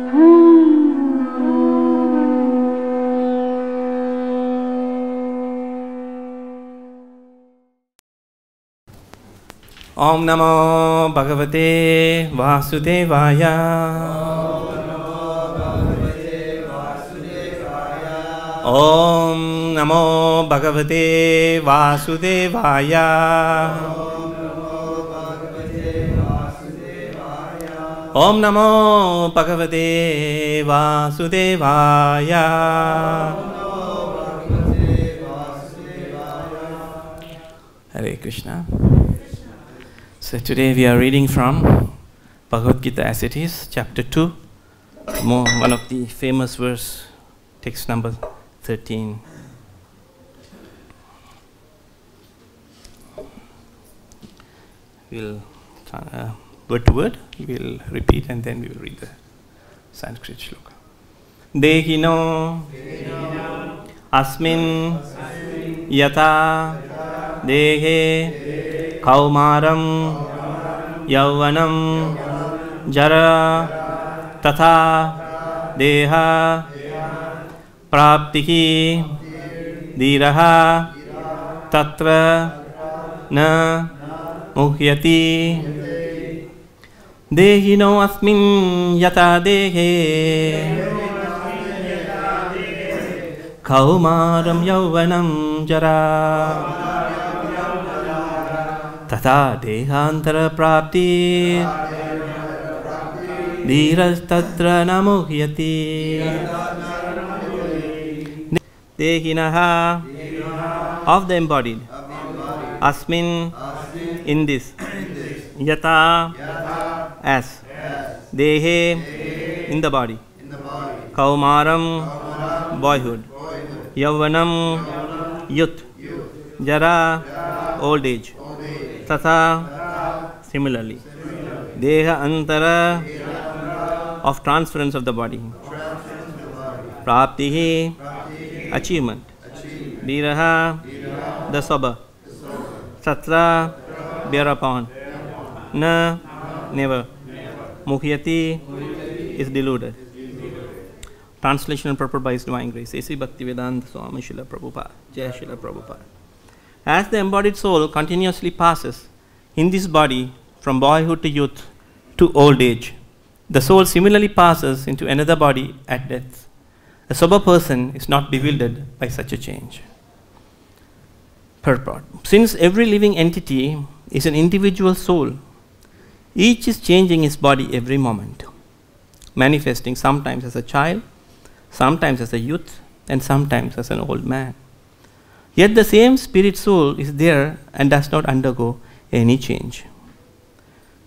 Om Namo Bhagavate Vasudevaya. Om Namo Bhagavate Vasudevaya. Om Namo Bhagavate Vasudevaya. Hare Krishna. So today we are reading from Bhagavad-Gita as it is, chapter 2, one of the famous verse, text number 13. We'll, word to word, we'll repeat and then we will read the Sanskrit shloka. Dehino asmin yata dehe kaumaram yauvanam jara tatha deha praptihi dhiraha tatra na muhyati. Dehino asmin yata dehe kaumaram yauvanam jara tatha dehantara prapti dhiras tatra namuhyati. Dehinaha, of the embodied, asmin, in this, yata, as, dehe, in the body, kaumaram, boyhood, yauvanam, youth, jara, old age, tatha, similarly, deha antara, of transference of the body, praptihi, achievement, dhiraha, the sober, tatra, bear upon, na, never, muhyati, is deluded. Translation and purport by His Divine Grace. A.C. Bhakti-Vedanta Swami Srila Prabhupada. Jai Srila Prabhupada. As the embodied soul continuously passes in this body from boyhood to youth to old age, the soul similarly passes into another body at death. A sober person is not bewildered by such a change. Purport. Since every living entity is an individual soul, each is changing his body every moment, manifesting sometimes as a child, sometimes as a youth, and sometimes as an old man. Yet the same spirit soul is there and does not undergo any change.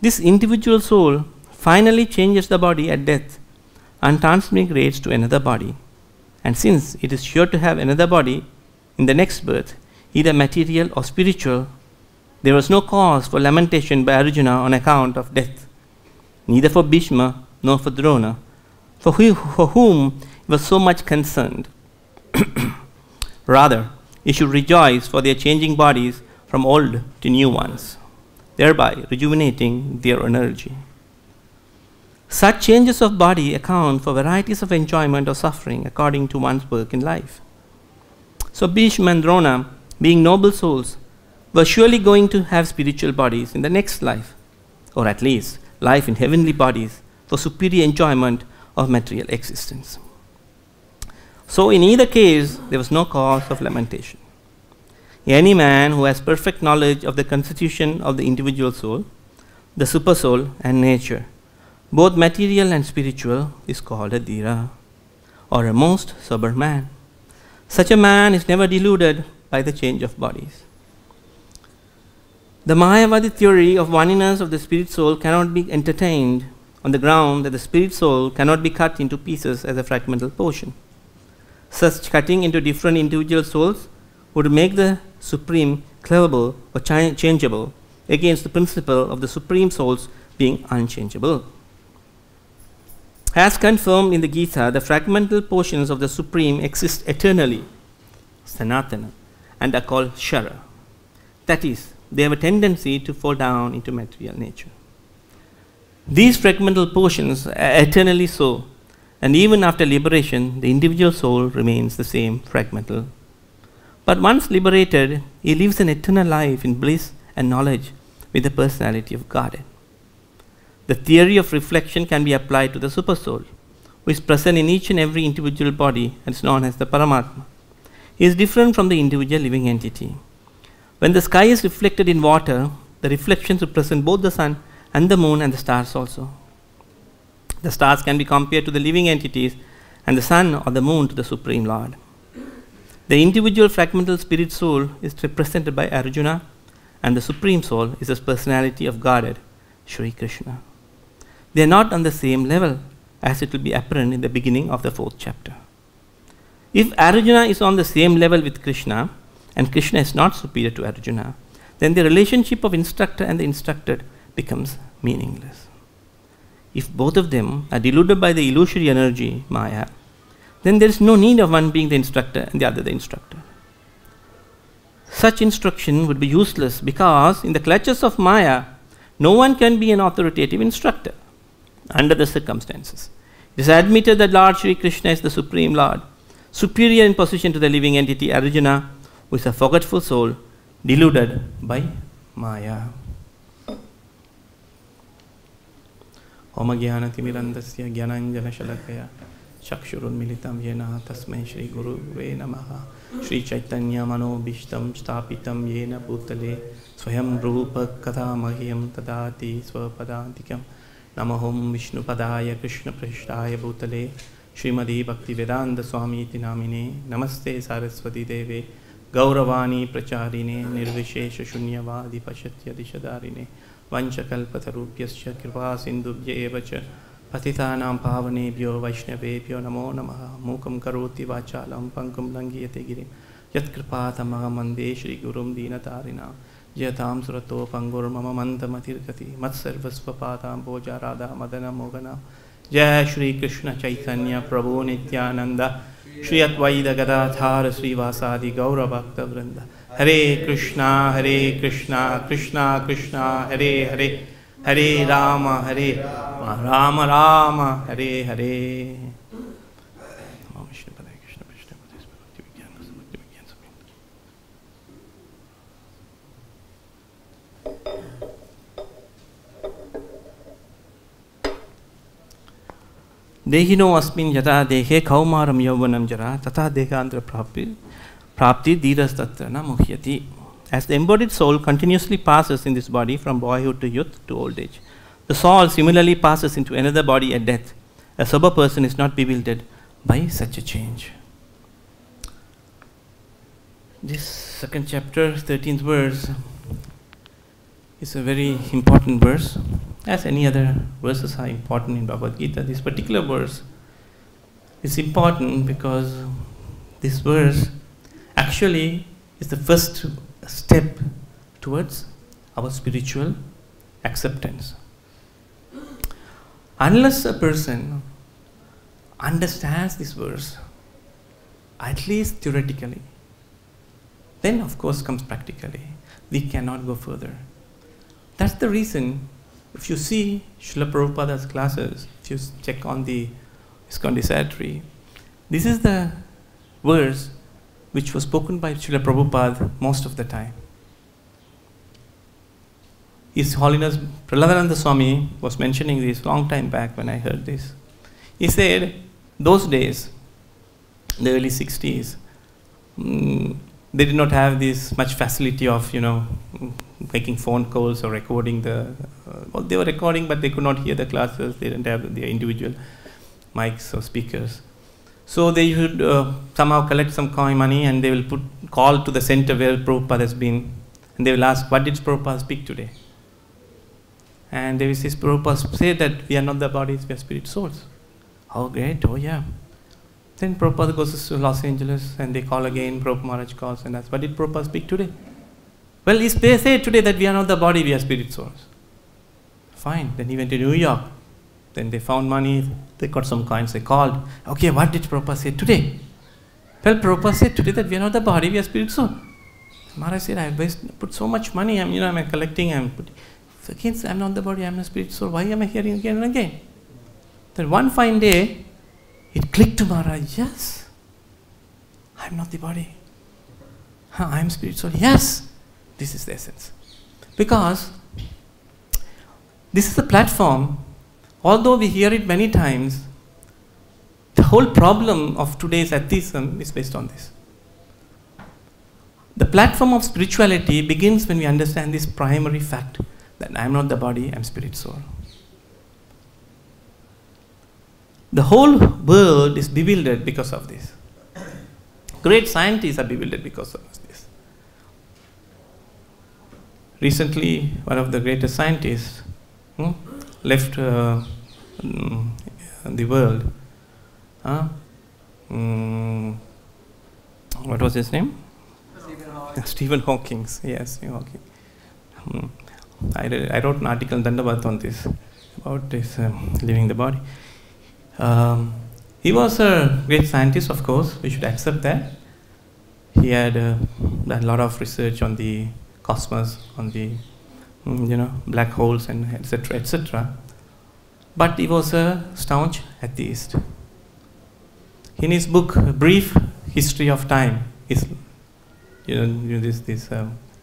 This individual soul finally changes the body at death and transmigrates to another body. And since it is sure to have another body in the next birth, either material or spiritual, there was no cause for lamentation by Arjuna on account of death, neither for Bhishma nor for Drona, for whom he was so much concerned. Rather, he should rejoice for their changing bodies from old to new ones, thereby rejuvenating their energy. Such changes of body account for varieties of enjoyment or suffering according to one's work in life. So Bhishma and Drona, being noble souls, were surely going to have spiritual bodies in the next life, or at least life in heavenly bodies for superior enjoyment of material existence. So in either case, there was no cause of lamentation. Any man who has perfect knowledge of the constitution of the individual soul, the super soul and nature, both material and spiritual, is called a dhira, or a most sober man. Such a man is never deluded by the change of bodies. The Mayavadi theory of oneness of the spirit soul cannot be entertained on the ground that the spirit soul cannot be cut into pieces as a fragmental portion. Such cutting into different individual souls would make the supreme cleavable or changeable against the principle of the supreme souls being unchangeable. As confirmed in the Gita, the fragmental portions of the Supreme exist eternally, sanatana, and are called shara. That is, they have a tendency to fall down into material nature. These fragmental portions are eternally so, and even after liberation, the individual soul remains the same, fragmental. But once liberated, he lives an eternal life in bliss and knowledge with the personality of Godhead. The theory of reflection can be applied to the supersoul, who is present in each and every individual body and is known as the Paramatma. He is different from the individual living entity. When the sky is reflected in water, the reflections represent both the sun and the moon and the stars also. The stars can be compared to the living entities and the sun or the moon to the Supreme Lord. The individual fragmental spirit soul is represented by Arjuna, and the Supreme Soul is the personality of Godhead, Shri Krishna. They are not on the same level, as it will be apparent in the beginning of the 4th chapter. If Arjuna is on the same level with Krishna, and Krishna is not superior to Arjuna, then the relationship of instructor and the instructed becomes meaningless. If both of them are deluded by the illusory energy, Maya, then there is no need of one being the instructor and the other the instructor. Such instruction would be useless because in the clutches of Maya, no one can be an authoritative instructor under the circumstances. It is admitted that Lord Shri Krishna is the Supreme Lord, superior in position to the living entity Arjuna, who is a forgetful soul, deluded by Maya. Om Jnana Timirandasya Jnananjana Shalakaya Chakshurun Militam Yena Tasmai Shri Guru Ve Namaha Shri Chaitanya Mano Bhishtam Stapitam Yena Bhutale Swayam Rupa Katha Mahiyam Tadati Swapadantikam Namahom Vishnu Padaya Krishna Prashtaya Bhutale Srimadi Bhakti Vedanta Swami Tinamine Namaste Saraswati Deve Gauravani Pracharine Nirvishesha Shunyavadi Pashatya Dishadarine Vanchakalpatarupyasya Kripa Sindhubhya Evacha Patitanam Pavanebhyo Vaishnavebhyo Namo Namaha Mukam Karoti Vachalam Pankam Langiyate Girim Yat Kripatamaham Mande Shri Gurum Dinatarina Jatam Surato Pangur Mama Mantamatirkati Matsarvasvapatam Boja Radha Madana Mogana Jai Shri Krishna Chaitanya Prabhu Nityananda Shri Advaita Gadadhara Sri Vasadi Gaura Bhakta Vrinda Hare Krishna Krishna Krishna Hare Hare Hare Rama Rama Rama Hare Hare. Dehino asmin jata dehe kaumaram yauvanam jara tata dehantra prapti dhiras tatra na muhyati. As the embodied soul continuously passes in this body from boyhood to youth to old age, the soul similarly passes into another body at death. A sober person is not bewildered by such a change. This 2nd chapter, 13th verse is a very important verse. As any other verses are important in Bhagavad-Gita, this particular verse is important because this verse actually is the first step towards our spiritual acceptance. Unless a person understands this verse, at least theoretically, then of course comes practically. We cannot go further. That's the reason, if you see Srila Prabhupada's classes, if you check on the ISKCON Desiratory, this is the verse which was spoken by Srila Prabhupada most of the time. His Holiness Prahladananda Swami was mentioning this long time back when I heard this. He said, those days, the early 60s, they did not have this much facility of, making phone calls or recording well, they were recording, but they could not hear the classes. They didn't have their individual mics or speakers. So they should somehow collect some coin money and they will call to the center where Prabhupada has been, and they will ask, what did Prabhupada speak today? And they will say, Prabhupada say that we are not the bodies, we are spirit souls. Oh great, oh yeah. Then Prabhupada goes to Los Angeles and they call again, Prabhupada Maharaj calls and asks, what did Prabhupada speak today? Well, they say today that we are not the body, we are spirit souls. Fine, then he went to New York. Then they found money, they got some coins, they called. Okay, what did Prabhupada say today? Well, Prabhupada said today that we are not the body, we are spirit soul. Maharaj said, I put so much money, I'm collecting, I'm putting. Again, I'm not the body, I'm a spirit soul. Why am I hearing again and again? Then one fine day, it clicked to Maharaj, yes, I'm not the body. I am spirit soul. Yes, this is the essence. Because this is the platform, although we hear it many times, the whole problem of today's atheism is based on this. The platform of spirituality begins when we understand this primary fact that I am not the body, I am spirit soul. The whole world is bewildered because of this. Great scientists are bewildered because of this. Recently, one of the greatest scientists left the world. What was his name? Stephen Hawking. Yes, Stephen Hawking. I wrote an article in Dandavat on this, about this leaving the body. He was a great scientist, of course, we should accept that. He had done a lot of research on the cosmos, on the black holes and etc., etc. But he was a staunch atheist. In his book, A Brief History of Time, this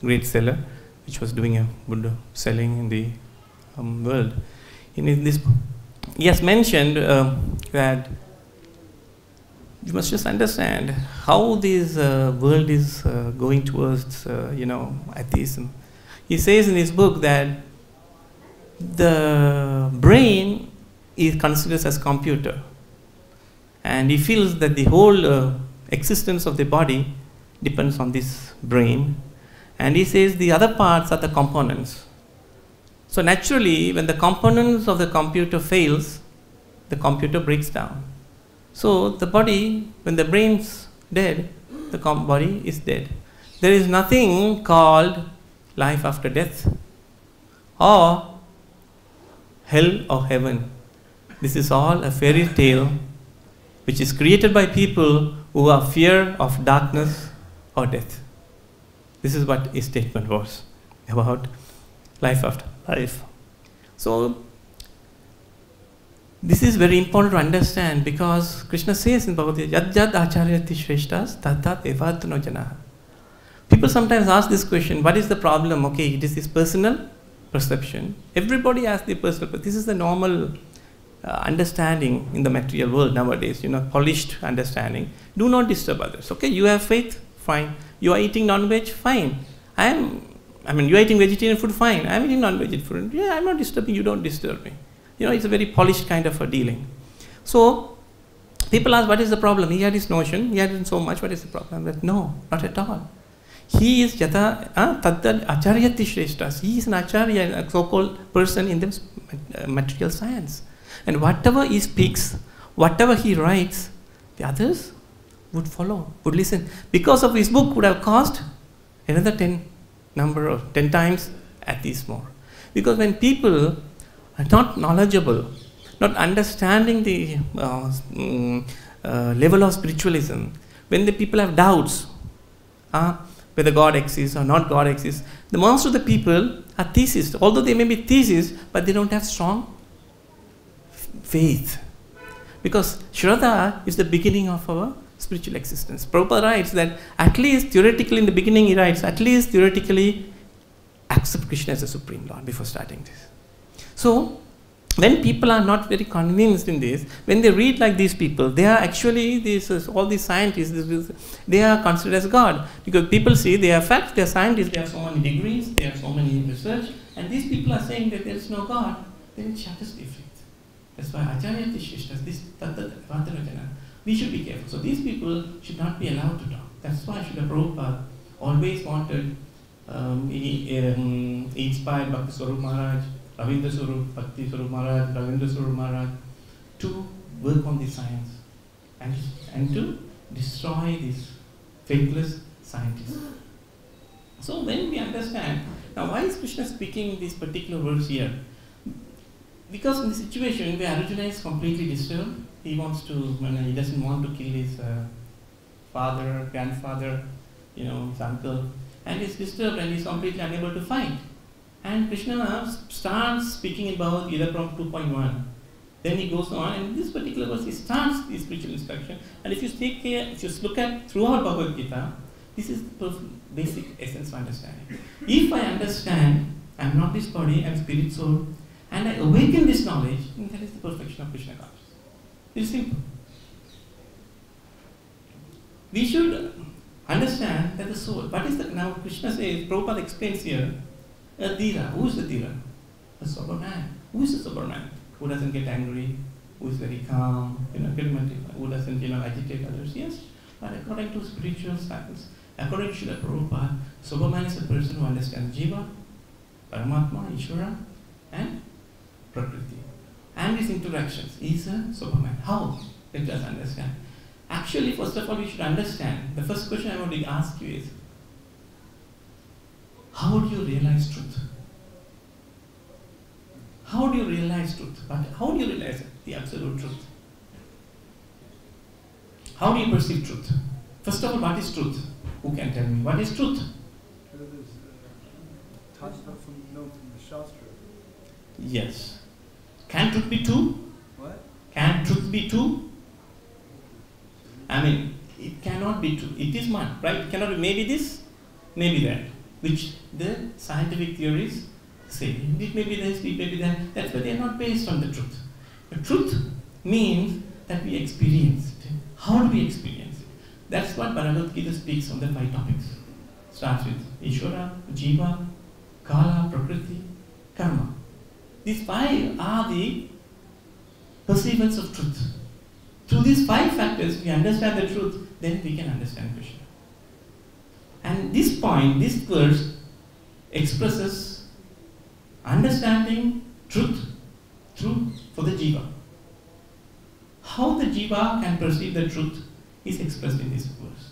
great seller, which was doing a good selling in the world. In this, he has mentioned that you must just understand how this world is going towards, atheism. He says in his book that the brain is considered as computer, and he feels that the whole existence of the body depends on this brain, and he says the other parts are the components. So naturally, when the components of the computer fails, the computer breaks down. So the body, when the brain's dead, the body is dead. There is nothing called life after death, or hell or heaven. This is all a fairy tale which is created by people who are fear of darkness or death. This is what his statement was about life after life. So this is very important to understand, because Krishna says in Bhagavad-Gita, Yad Yad Acharyati Shreshtas Tad Tad Evatano Janaha. People sometimes ask this question, what is the problem? Okay, it is this personal perception. Everybody has the personal, but this is the normal understanding in the material world nowadays, polished understanding. Do not disturb others. Okay, you have faith, fine. You are eating non-veg, fine. You are eating vegetarian food, fine. I am eating non-vegetarian food. Yeah, I am not disturbing you, don't disturb me. It's a very polished kind of a dealing. So, people ask, what is the problem? He had his notion, he had so much, what is the problem? But no, not at all. He is Yata Taddad Acharyati Shreshtas. He is an Acharya, a so-called person in the material science. And whatever he speaks, whatever he writes, the others would follow, would listen. Because of his book would have cost another 10 times at least more. Because when people are not knowledgeable, not understanding the level of spiritualism, when the people have doubts, whether God exists or not God exists, the most of the people are theists. Although they may be theists, but they don't have strong faith. Because Shraddha is the beginning of our spiritual existence. Prabhupada writes that at least theoretically, in the beginning he writes, at least theoretically accept Krishna as a Supreme Lord before starting this. So, when people are not very convinced in this, when they read like these people, they are actually, all these scientists, they are considered as God. Because people see they are facts, they are scientists, they have so many degrees, they have so many research, and these people are saying that there is no God, then it shatters their faith. That's why Acharya Tishreshtas, we should be careful. So these people should not be allowed to talk. That's why Srila Prabhupada always wanted, he inspired Bhakti Swarup Maharaj, Ravindra Swarup, Bhakti Swarup Maharaj, Ravindra Swarup Maharaj, to work on the science and to destroy these faithless scientists. So when we understand, now why is Krishna speaking these particular words here? Because in the situation where Arjuna is completely disturbed, he doesn't want to kill his father, grandfather, his uncle, and he's disturbed and he's completely unable to fight. And Krishna starts speaking in Bhagavad-Gita from 2.1. Then he goes on, and in this particular verse he starts the spiritual instruction. And if you take care, if you look at throughout Bhagavad-Gita, this is the basic essence of understanding. If I understand I am not this body, I am spirit, soul, and I awaken this knowledge, then that is the perfection of Krishna consciousness. It is simple. We should understand that the soul, what is the, now Krishna says, Prabhupada explains here, a dhira. Who is the dhira? A sober man. Who is a sober man? Who doesn't get angry, who is very calm, who doesn't, agitate others. Yes, but according to spiritual science, according to Srila Prabhupada, sober man is a person who understands Jiva, Paramatma, Ishvara, and Prakriti. And these interactions is a sober man. How? Let us understand. Actually, first of all, we should understand. The first question I want to ask you is, how do you realize truth? How do you realize truth? But how do you realize the absolute truth? How do you perceive truth? First of all, what is truth? Who can tell me? What is truth? Truth is taught from the Shastra. Yes. Can truth be two? What? Can truth be two? I mean, it cannot be true. It is one, right? It cannot be maybe this, maybe that, which the scientific theories say. It may be this, it may be that. That's why they are not based on the truth. The truth means that we experience it. How do we experience it? That's what Bhagavad-Gita speaks on the 5 topics. Starts with Ishvara, Jiva, Kala, Prakriti, Karma. These 5 are the perceivance of truth. Through these 5 factors, we understand the truth, then we can understand Krishna. And this point, this verse, expresses understanding truth for the jiva. How the jiva can perceive the truth is expressed in this verse.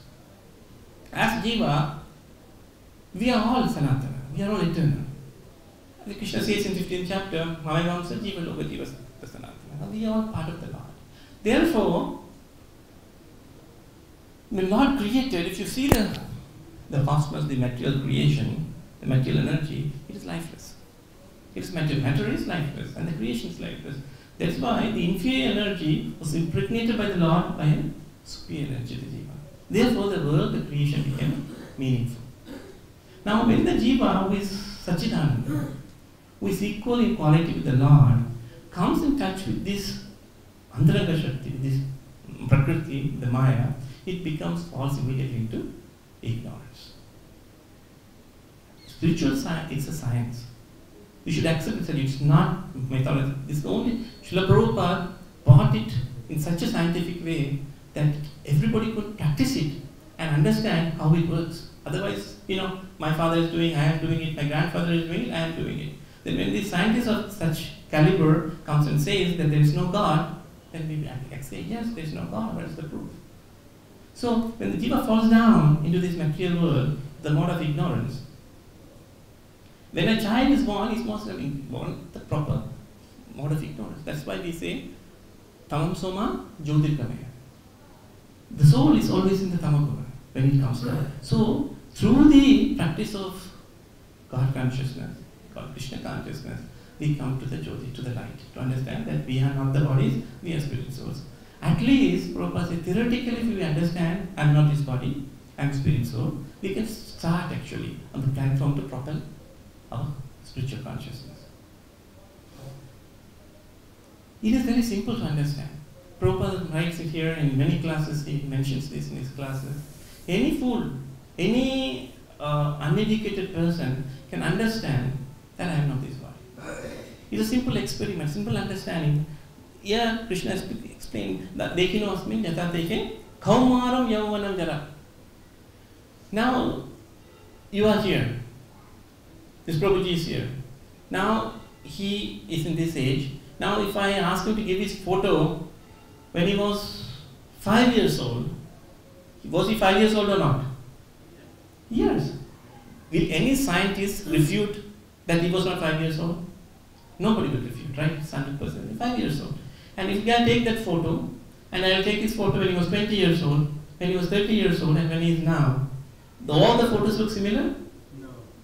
As jiva, we are all sanatana, we are all eternal. And Krishna says in 15th chapter, Mayavamsa jiva loka jiva sanatana. We are all part of the Lord. Therefore, the Lord created, if you see the cosmos, the material creation, the material energy, it is lifeless. It is matter. Matter is lifeless, and the creation is lifeless. That's why the inferior energy was impregnated by the Lord by a superior energy, the jiva. Therefore, the world, the creation became meaningful. Now, when the jiva, who is Sachidananda, who is equal in quality with the Lord, comes in touch with this Antaranga Shakti, this Prakriti, the Maya, it becomes falls immediately into ignorance. Spiritual science is a science. You should accept it that it's not mythology. This is only Srila Prabhupada brought it in such a scientific way that everybody could practice it and understand how it works. Otherwise, my father is doing, I am doing it, my grandfather is doing it, I am doing it. Then when the scientist of such caliber comes and says that there is no God, then we can say, yes, there is no God, what is the proof? So, when the jiva falls down into this material world, the mode of ignorance, when a child is born, he must have been born the proper mode of ignorance. That's why we say, Tamam Soma Jyotirgamaya. The soul is always in the Tamaguna when it comes down. So, through the practice of God consciousness, called Krishna consciousness, we come to the Jyoti, to the light, to understand that we are not the bodies, we are spirit souls. At least, Prabhupada said, theoretically, if we understand, I am not this body, I am spirit soul, we can start actually on the platform to propel our spiritual consciousness. It is very simple to understand. Prabhupada writes it here in many classes, he mentions this in his classes. Any fool, any uneducated person can understand that I am not this body. It's a simple experiment, simple understanding. Here Krishna has explained that Dekino Asmin Jata Deke Kaumaram Yauvanam Jara. Now you are here. This Prabhuji is here. Now he is in this age. Now if I ask him to give his photo when he was 5 years old, was he 5 years old or not? Yes. Will any scientist refute that he was not 5 years old? Nobody will refute, right? 100%. 5 years old. And if I take that photo, and I will take his photo when he was 20 years old, when he was 30 years old, and when he is now, all the photos look similar?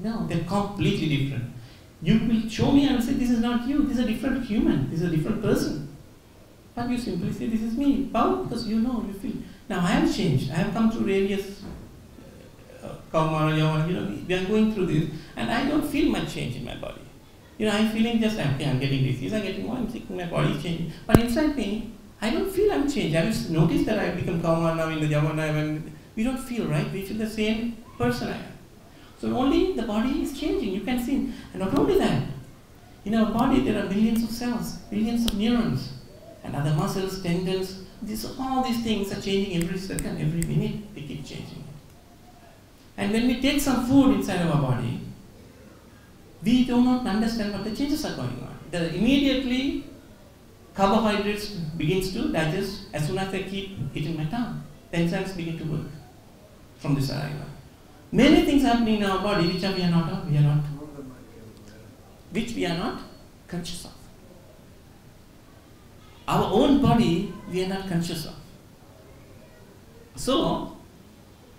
No, they're completely different. You will show me, I will say, this is not you, this is a different human, this is a different person. But you simply say, this is me. How? Because you know, you feel. Now I am changed. I have come through various karma, we are going through this, and I don't feel much change in my body. I'm feeling just, okay, I'm getting disease, I'm getting one sick, my body is changing. But inside me, I don't feel I'm changed. I have noticed that I have become karma now in the Yavana, and we don't feel, right? We feel the same person I am. So only the body is changing, you can see. And not only that, in our body there are millions of cells, billions of neurons, and other muscles, tendons. All these things are changing every second, every minute, they keep changing. And when we take some food inside our body, we do not understand what the changes are going on. Immediately, carbohydrates begins to digest as soon as I keep it in my tongue. The enzymes begin to work from the saliva. Many things happening in our body which we are not conscious of. Our own body we are not conscious of. So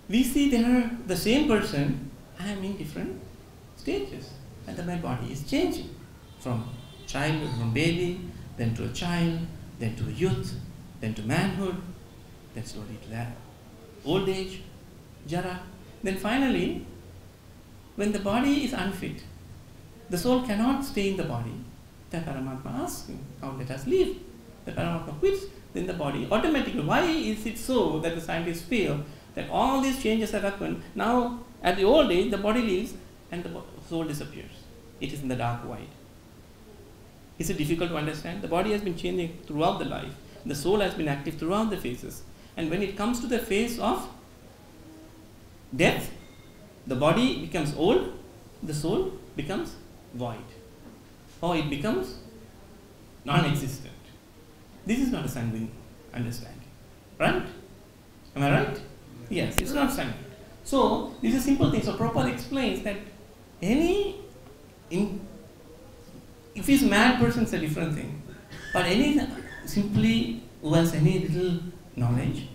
we see they are the same person. I am in different stages, and then my body is changing from childhood, from baby, then to a child, then to a youth, then to manhood, then slowly to that old age, jara. Then finally, when the body is unfit, the soul cannot stay in the body. The Paramatma asks him, now let us leave. The Paramatma quits, then the body automatically. Why is it so that the scientists feel that all these changes that happen, now at the old age, the body leaves and the soul disappears. It is in the dark void. Is it difficult to understand? The body has been changing throughout the life. The soul has been active throughout the phases. And when it comes to the phase of death, the body becomes old, the soul becomes void. Or it becomes non-existent. This is not a sanguine understanding. Right? Am I right? Yes, it's not sanguine. So, this is a simple thing. So, Prabhupada explains that if he's a mad person, it's a different thing. But simply who has any little knowledge,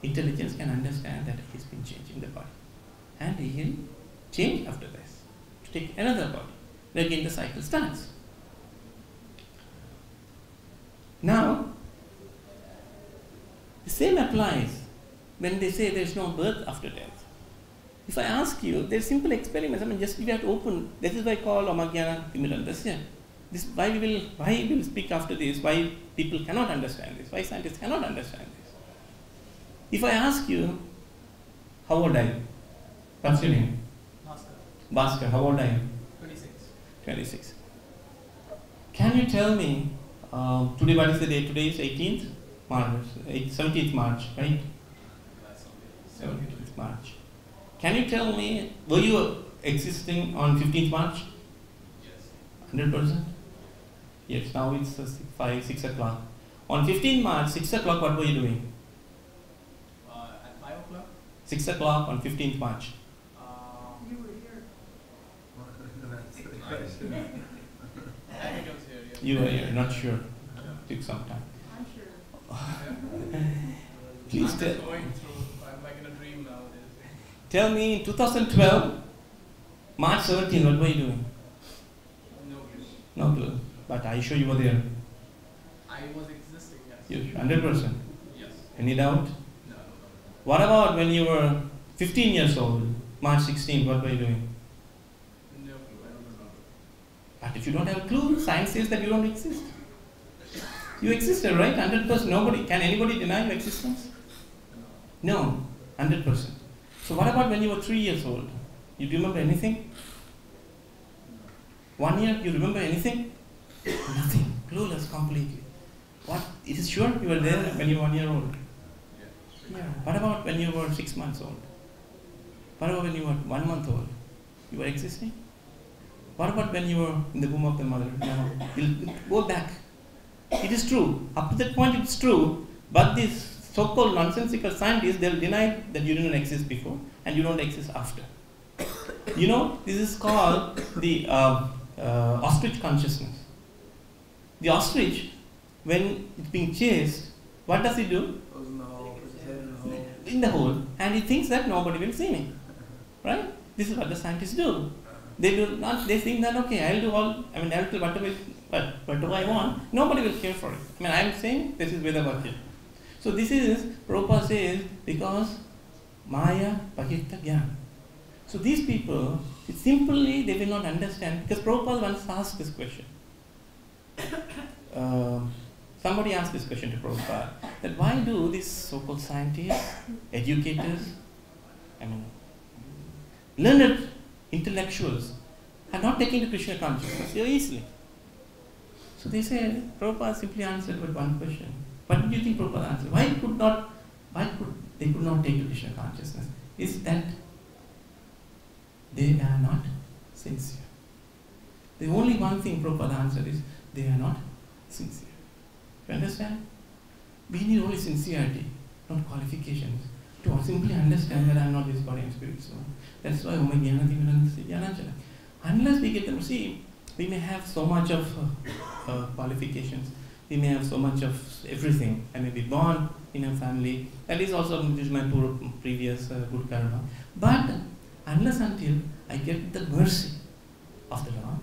intelligence can understand that he's been changing the body. And he will change after this to take another body. And again the cycle starts. Now, the same applies when they say there is no birth after death. If I ask you, there are simple experiments. Just you have to open. This is why I call Amagyana Timilandasya. This why we will speak after this. Why people cannot understand this. Why scientists cannot understand this. If I ask you, how old are you? What's your name? Bhaskar. How old are you? 26. Can you tell me, today what is the day? Today is 18th March, 17th March, right? 17th March. Can you tell me, were you existing on 15th March? Yes. 100%? Yes, now it's 6 o'clock. On 15th March, 6 o'clock, what were you doing? At 5 o'clock? 6 o'clock on 15th March. You were here. I think I was here, yeah. You were here, not sure. Took some time. I'm sure. Please I'm tell. just going through, I'm like in a dream nowadays. Tell me, in 2012, March 17, what were you doing? No clue. No clue. But are you sure you were there? I was existing, yes. You 100%. Yes. Any doubt? No. What about when you were 15 years old, March 16, what were you doing? No clue, I don't remember. But if you don't have a clue, science says that you don't exist. You existed, right? 100%. Can anybody deny your existence? No, 100%. So what about when you were 3 years old? You remember anything? 1 year, you remember anything? Nothing. Clueless completely. What? It is sure you were there when you were 1 year old? Yeah. What about when you were 6 months old? What about when you were 1 month old? You were existing? What about when you were in the womb of the mother? No. You'll go back. It is true. Up to that point it's true, but these so-called nonsensical scientists, they'll deny that you didn't exist before and you don't exist after. This is called the ostrich consciousness. The ostrich, when it's being chased, what does it do? Goes in the hole, puts his head in the hole. In the hole, and he thinks that nobody will see me. Right? This is what the scientists do. They do not. They think that okay, I'll do all. I mean, I'll do whatever I want. Nobody will care for it. I mean, I'm saying this is Veda-Vakya. So this is Prabhupada says because Maya Bhagita Gyan. So these people, simply they will not understand because Prabhupada once asked this question. Somebody asked this question to Prabhupada that why do these so-called scientists, educators, I mean, learned intellectuals are not taking to Krishna consciousness so easily. So they said, Prabhupada simply answered with one question. What do you think Prabhupada answered? Why could they not take to Krishna consciousness? Is that they are not sincere. The only one thing Prabhupada answered is they are not sincere. You understand? We need only sincerity, not qualifications, to simply understand that I am not this body and spirit soul. That's why unless we get them, see, we may have so much of qualifications, we may have so much of everything. I may be born in a family, that is also due to my previous good karma. But unless until I get the mercy of the Lord,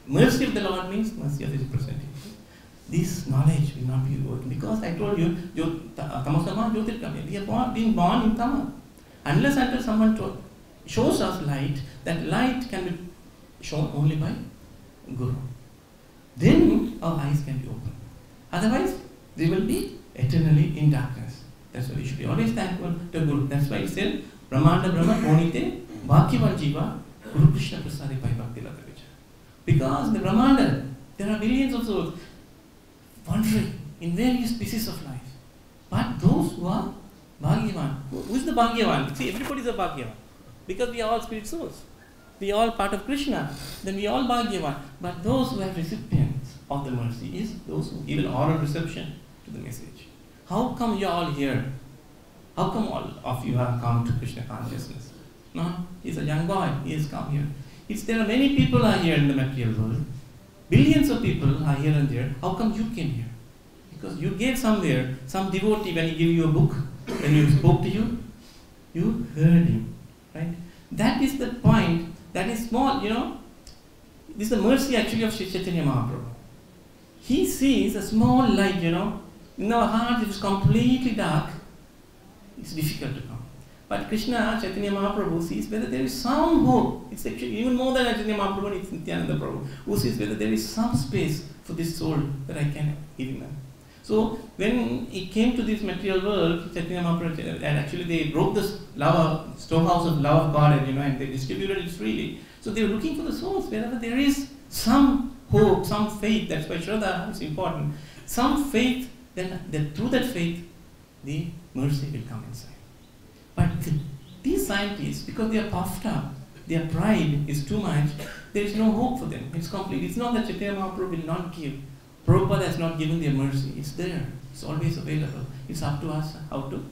mercy of the Lord means mercy of His present. This knowledge will not be working because I told you, tamasama jyotirgamya. We are being born in tama. Unless until someone shows us light, that light can be shown only by Guru. Then our eyes can be opened. Otherwise, we will be eternally in darkness. That's why we should be always thankful to Guru. That's why he said, Brahmanda Brahma Ponite Bhakti-yoga Jiva Guru Krishna Prasade Pai Bhakti Lata Vichara. Because the Brahmanda, there are billions of souls wandering in various species of life. But those who are Bhagyavan, who is the Bhagyavan? See, everybody is a Bhagyavan. Because we are all spirit souls. We are all part of Krishna. Then we are all Bhagyavan. But those who have recipients of the mercy is those who give an oral reception to the message. How come you are all here? How come all of you have come to Krishna consciousness? No, he's a young boy. He has come here. There are many people are here in the material world. Billions of people are here and there. How come you came here? Because you gave somewhere, some devotee when he gave you a book, when he spoke to you, you heard him. Right? That is the point. That is small, This is the mercy actually of Sri Chaitanya Mahaprabhu. He sees a small light, in our heart it is completely dark. It's difficult to come. But Krishna, Chaitanya Mahaprabhu sees whether there is some hope. It's actually even more than Chaitanya Mahaprabhu, it's Nityananda Prabhu, who sees whether there is some space for this soul that I can give him. So when he came to this material world, Chaitanya Mahaprabhu, and actually they broke the storehouse of love of God, and they distributed it freely. So they were looking for the souls wherever there is some hope, some faith. That's why Shraddha is important. Some faith, then through that faith, the mercy will come inside. But these scientists, because they are puffed up, their pride is too much, there is no hope for them. It's complete. It's not that Chaitanya Mahaprabhu will not give. Prabhupada has not given their mercy. It's there. It's always available. It's up to us how to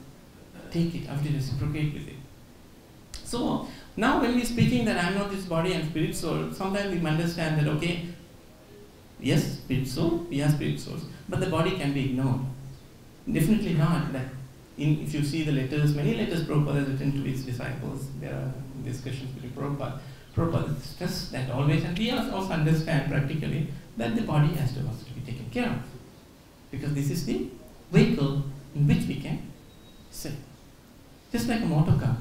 take it, how to reciprocate with it. So, now when we are speaking that I am not this body and spirit soul, sometimes we understand that, okay, yes, spirit soul, we are spirit souls, but the body can be ignored. Definitely not. That if you see the letters, many letters Prabhupada has written to his disciples, there are discussions between Prabhupada. Prabhupada stressed that always, and we also understand practically that the body has to also be taken care of. Because this is the vehicle in which we can sail. Just like a motor car.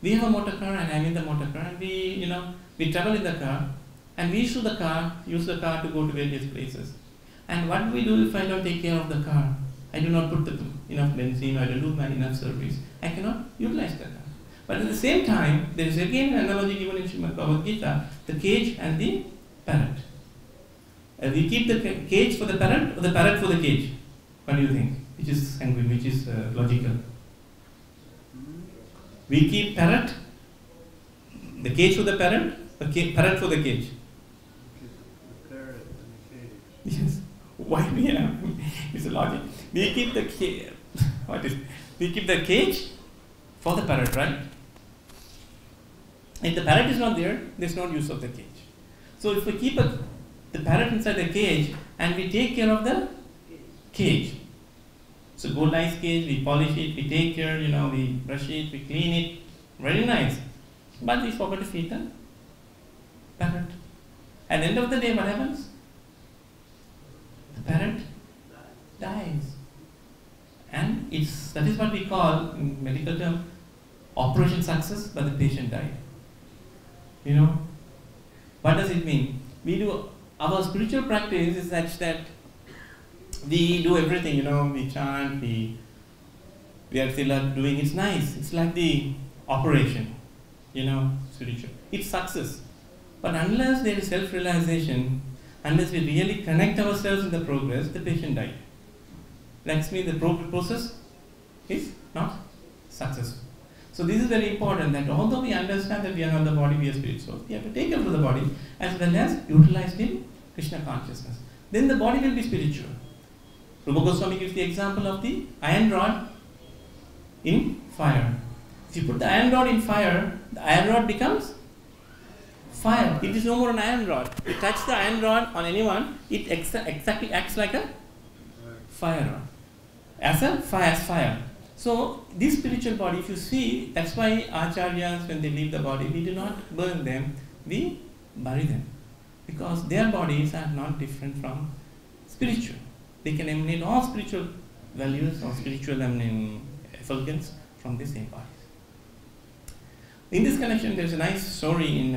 We have a motor car and I'm in the motor car and we travel in the car and we use the car to go to various places. And what do we do if I don't take care of the car? I do not put enough benzene, I don't do enough service. I cannot utilize the car. But at the same time, there is again an analogy given in Bhagavad-Gita, the cage and the parrot. We keep the cage for the parrot or the parrot for the cage? What do you think? Which is sanguine, which is logical? We keep parrot, the cage for the parrot, or parrot for the cage? The parrot in the cage. Yes. Why? Yeah, it's a logic. We keep the cage. We keep the cage for the parrot, right? If the parrot is not there, there's no use of the cage. So if we keep the parrot inside the cage and we take care of the cage, so go nice cage, we polish it, we take care, we brush it, we clean it, very nice. But he forgot to feed the parrot. At the end of the day, what happens? The parrot dies. And that is what we call, in medical term, operation success, but the patient died. You know? What does it mean? Our spiritual practice is such that we do everything, we chant, we are still doing, it's nice. It's like the operation, spiritual. It's success. But unless there is self-realization, unless we really connect ourselves in the progress, the patient died. That means the process is not successful. So this is very important, that although we understand that we are not the body, we are spirit soul, we have to take care of the body as well as utilized in Krishna consciousness. Then the body will be spiritual. Rupa Goswami gives the example of the iron rod in fire. If you put the iron rod in fire, the iron rod becomes fire. It is no more an iron rod. You touch the iron rod on anyone, it exactly acts like a fire rod. As fire. So this spiritual body, if you see, that's why acharyas, when they leave the body, we do not burn them, we bury them. Because their bodies are not different from spiritual. They can emanate all spiritual values or spiritual effulgence from the same bodies. In this connection, there's a nice story in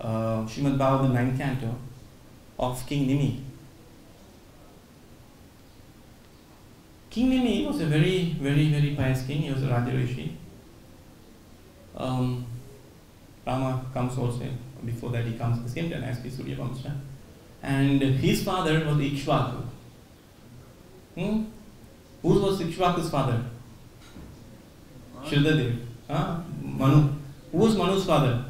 Srimad Bhagavad, the 9th canto, of King Nimi. King Nimi was a very, very, very pious king. He was a Rajarishi. Rama comes also. Before that, he comes at the same time as Surya Vamsha. And his father was Ikshvaku. Who was Ikshvaku's father? Shridadev. Manu. Who was Manu's father?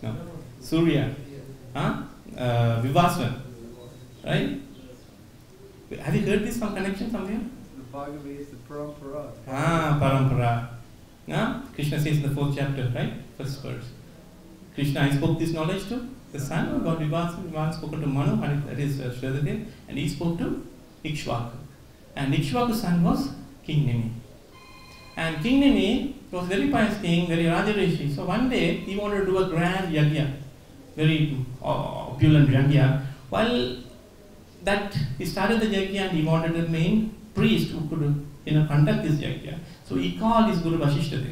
No. Surya. Vivasvan. Right? Have you heard this from connection somewhere? The Bhagavad is the parampara. Parampara. Krishna says in the 4th chapter, right? First verse. Krishna spoke this knowledge to the son, God Vivasvan spoke to Manu, and that is Shridadev, and he spoke to Ikshvaku. And Ikshvaku's son was King Nimi. And King Nimi was a very pious king, very Rajarishi. So one day he wanted to do a grand yajna, very opulent yajna. While that he started the yajna and he wanted a main priest who could conduct this yajna. So he called his Guru Vasishta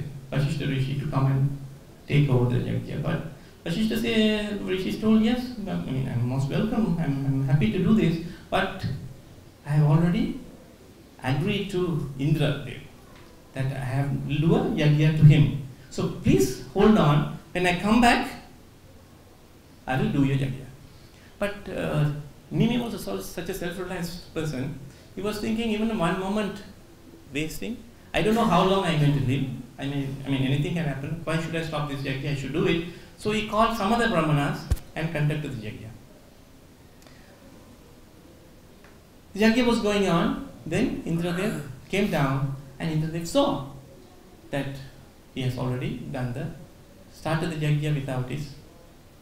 Rishi to come and take over the yajna. But Vasishta Rishi told, yes, I'm most welcome, I'm happy to do this, but I have already agreed to Indra that I have do a yajna to him. So please hold on, when I come back, I will do your yajna. But Nimi was such a self-realized person. He was thinking, even one moment wasting, I don't know how long I'm going to live. I mean anything can happen. Why should I stop this yajna? I should do it. So he called some other brahmanas and conducted the yajna. The yajna was going on. Then Indradev came down, and Indradev saw that he has already started the yajna without his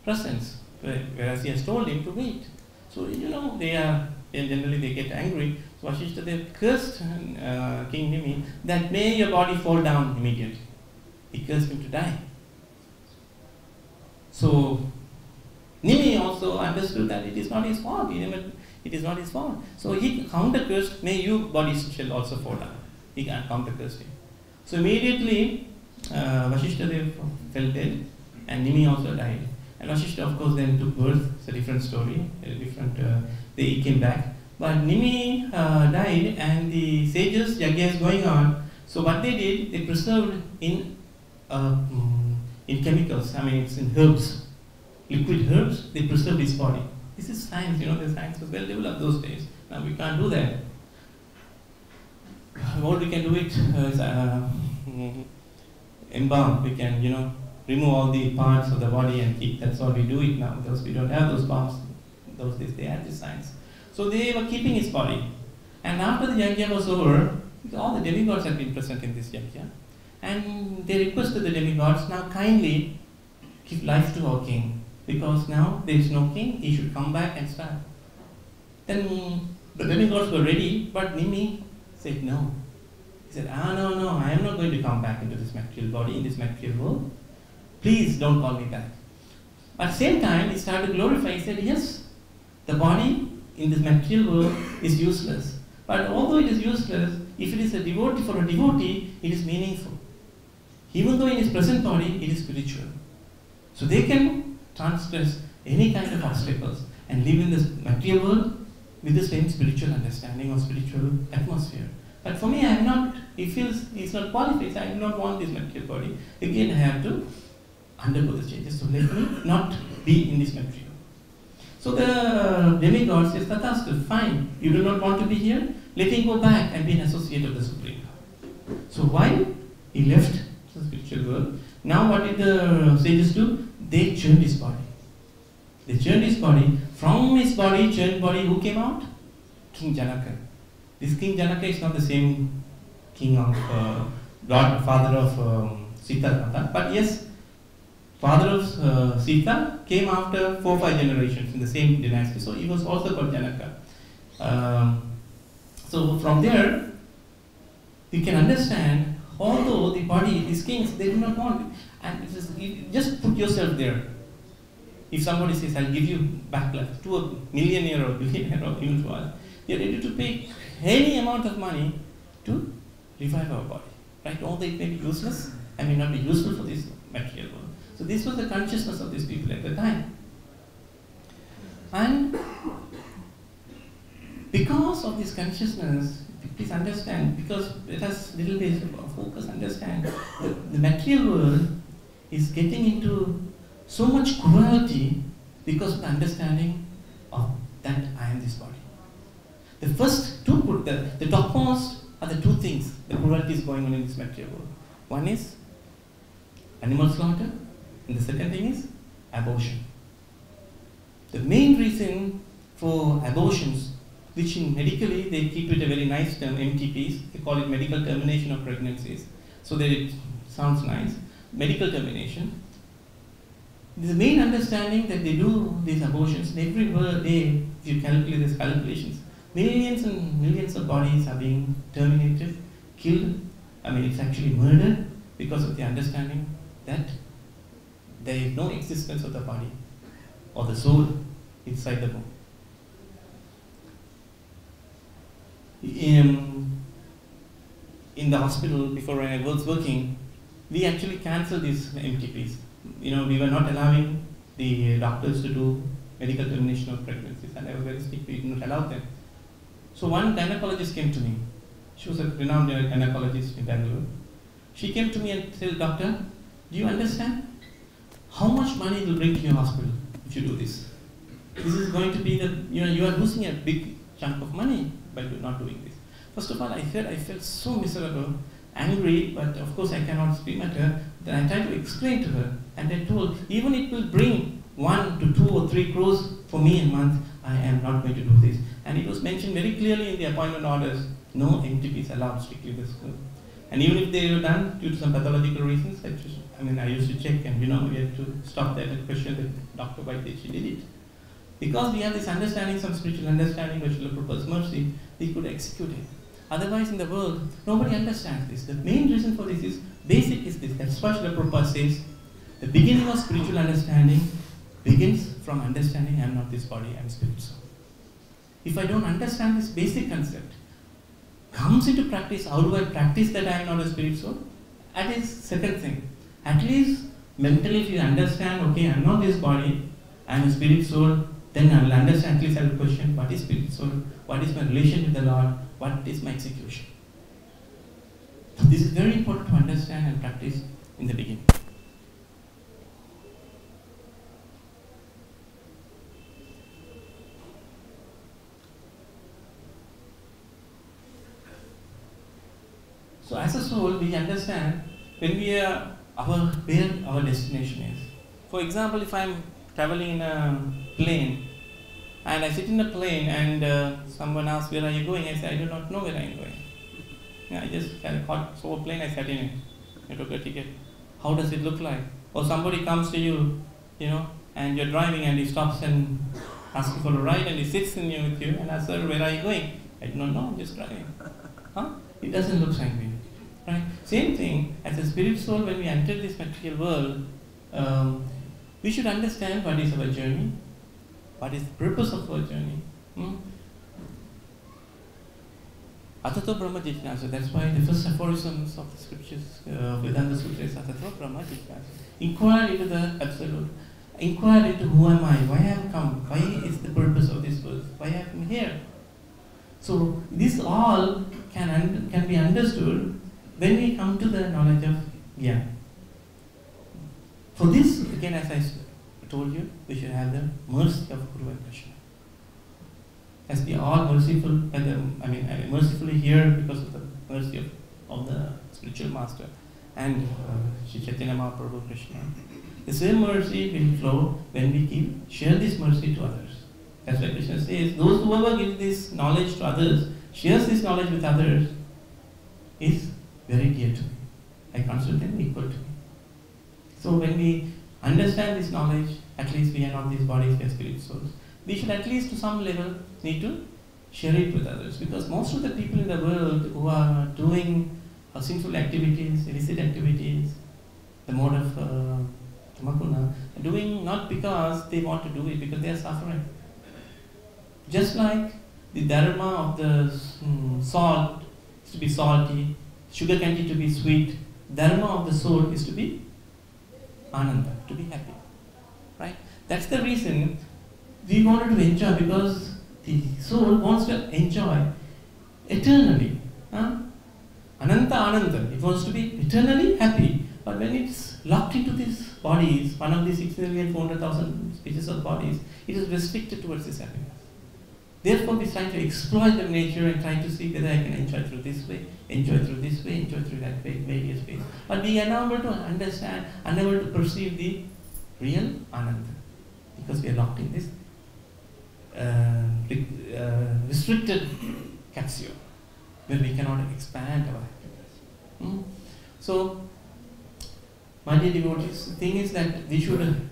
presence, whereas he has told him to wait. So generally they get angry. So Vasishtadev cursed King Nimi that may your body fall down immediately. He cursed him to die. So Nimi also understood that it is not his fault. It is not his fault. So he counter-cursed, may your body shall also fall down. He counter-cursed him. So immediately Vasishtadev fell dead, and Nimi also died. And Vasishta, of course, then took birth. It's a different story. He came back. But Nimi died, and the sages, yajna is going on. So what they did, they preserved in chemicals. It's in herbs, liquid herbs. They preserved his body. This is science. The science was well developed those days. Now we can't do that. What we can do it is embalm. We can remove all the parts of the body and keep. That's all we do it now. Because we don't have those parts. Those days they had this science. So they were keeping his body. And after the yajna was over, all the demigods had been present in this yajna. And they requested the demigods, now kindly give life to our king. Because now there is no king, he should come back and start. Then the demigods were ready, but Nimi said no. He said, no, I am not going to come back into this material body, in this material world. Please don't call me back. At the same time, he started to glorify. He said, yes, the body in this material world is useless. But although it is useless, if it is a devotee for a devotee, it is meaningful. Even though in his present body, it is spiritual. So they can transgress any kind of obstacles and live in this material world with the same spiritual understanding or spiritual atmosphere. But for me, I am not, he feels he's not qualified. I do not want this material body. Again, I have to undergo the changes. So let me not be in this material. So the demigod says, Tathastu, fine, you do not want to be here, let him go back and be an associate of the Supreme God. So why? He left the spiritual world. Now what did the sages do? They churned his body. They churned his body. From his body, churned body, who came out? King Janaka. This King Janaka is not the same king of father of Sita, but yes, father of Sita came after 4 or 5 generations in the same dynasty, so he was also called Janaka. So from there, you can understand, although the body, these kings, they do not want it. And just put yourself there. If somebody says, I'll give you back life to a millionaire or billionaire or even to us, they are ready to pay any amount of money to revive our body. Right? Although it may be useless and may not be useful for this material world. So this was the consciousness of these people at the time. And because of this consciousness, please understand, because let us little bit focus, understand, the material world is getting into so much cruelty because of the understanding of that I am this body. The first two, the topmost are the two things, the cruelty is going on in this material world. One is animal slaughter, and the second thing is abortion. The main reason for abortions, which in medically they keep it a very nice term, MTPs, they call it medical termination of pregnancies, so that it sounds nice, medical termination. The main understanding that they do these abortions, and every day, if you calculate these calculations, millions and millions of bodies are being terminated, killed. I mean, it's actually murdered because of the understanding that there is no existence of the body or the soul inside the body. In the hospital, before I was working, we actually cancelled these MTPs. We were not allowing the doctors to do medical termination of pregnancies, and I was very strict, we did not allow them. So one gynecologist came to me. She was a renowned gynecologist in Bangalore. She came to me and said, Doctor, do you understand how much money it will bring to your hospital if you do this? This is going to be you are losing a big chunk of money by not doing this. First of all, I felt so miserable, angry, but of course I cannot scream at her. Then I tried to explain to her, and I told, even it will bring 1 to 2 or 3 crores for me a month, I am not going to do this. And it was mentioned very clearly in the appointment orders, no MTPs allowed strictly this school. And even if they were done due to some pathological reasons, I used to check, and we had to stop that and question the doctor why she did it. Because we have this understanding, some spiritual understanding, which will propose mercy, we could execute it. Otherwise in the world, nobody understands this. The main reason for this is, basic is this. That's why Srila Prabhupada says, the beginning of spiritual understanding begins from understanding I am not this body, I am spirit soul. If I don't understand this basic concept, comes into practice, how do I practice that I am not a spirit soul? That is second thing. At least mentally if you understand, okay, I am not this body, I am a spirit soul, then I will understand, at least I will question, what is spirit soul? What is my relation with the Lord? What is my execution? So this is very important to understand and practice in the beginning. So as a soul, we understand when we are where our destination is. For example, if I am traveling in a plane, and I sit in a plane and someone asks, where are you going? I say, I do not know where I am going. I just saw a plane, I sat in it. I took a ticket. How does it look like? Or somebody comes to you, and you're driving and he stops and asks you for a ride and he sits with you and asks, sir, where are you going? I do not know, I'm just driving. It doesn't look like me. Right? Same thing, as a spirit soul, when we enter this material world, we should understand what is our journey, what is the purpose of our journey. Atato Brahma Jijnasa. That's why the first aphorisms of the scriptures, Vedanta Sutra is Atato Brahma Jijnasa. Inquire into the absolute. Inquire into who am I, why I have come, why is the purpose of this world, why I am here. So this all can be understood when we come to the knowledge of Gyan. For this, again, as I told you, we should have the mercy of Guru and Krishna. As we are all merciful, mercifully here because of the mercy of the spiritual master and Sri Chaitanya Mahaprabhu Krishna. The same mercy will flow when we share this mercy to others. That's why Krishna says, those whoever give this knowledge to others, shares this knowledge with others, is very dear to me. I consider them equal to me. So when we understand this knowledge, at least we are not these bodies, we are spirit souls. We should at least to some level need to share it with others, because most of the people in the world who are doing sinful activities, illicit activities, the mode of tamakuna, are doing not because they want to do it, because they are suffering. Just like the dharma of the salt is to be salty, sugar candy to be sweet, dharma of the soul is to be ananda, to be happy. Right? That's the reason we wanted to enjoy, because the soul wants to enjoy eternally. Ananta Ananda, it wants to be eternally happy. But when it's locked into these bodies, one of the 6,400,000 species of bodies, it is restricted towards this happiness. Therefore, we try to exploit the nature and try to see whether I can enjoy through this way, enjoy through this way, enjoy through that way, various ways. But we are unable to understand, unable to perceive the real Ananda, because we are locked in this restricted capsule where we cannot expand our happiness. So, my dear devotees, the thing is that we should